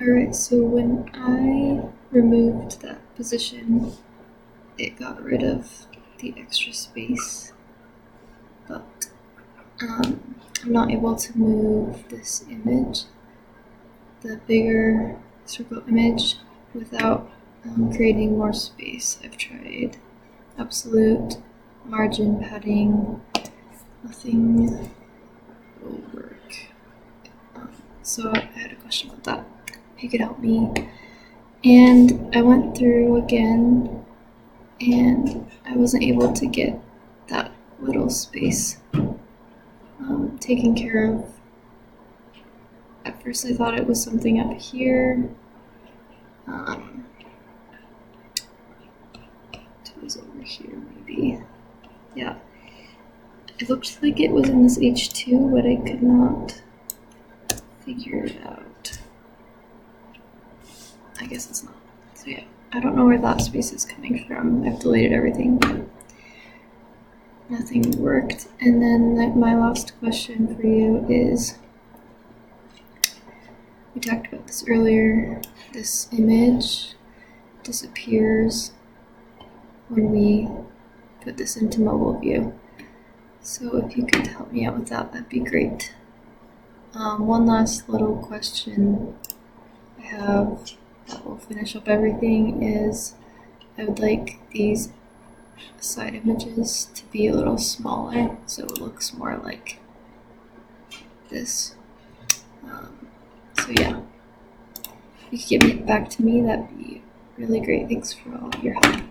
Alright, so when I removed that position, it got rid of the extra space, but I'm not able to move this image, the bigger circle image, without creating more space. I've tried absolute, margin, padding, nothing will work. So I had a question about that, if you could help me. And I went through again and I wasn't able to get that little space taken care of. At first I thought it was something up here. It was over here maybe. Yeah. It looked like it was in this H2, but I could not figure it out. I guess it's not. So yeah, I don't know where that space is coming from. I've deleted everything, but nothing worked. And then my last question for you is, we talked about this earlier, this image disappears when we put this into mobile view. So if you could help me out with that, that'd be great. One last little question I have that will finish up everything is, I would like these side images to be a little smaller so it looks more like this. So yeah, if you could get back to me, that'd be really great. Thanks for all your help.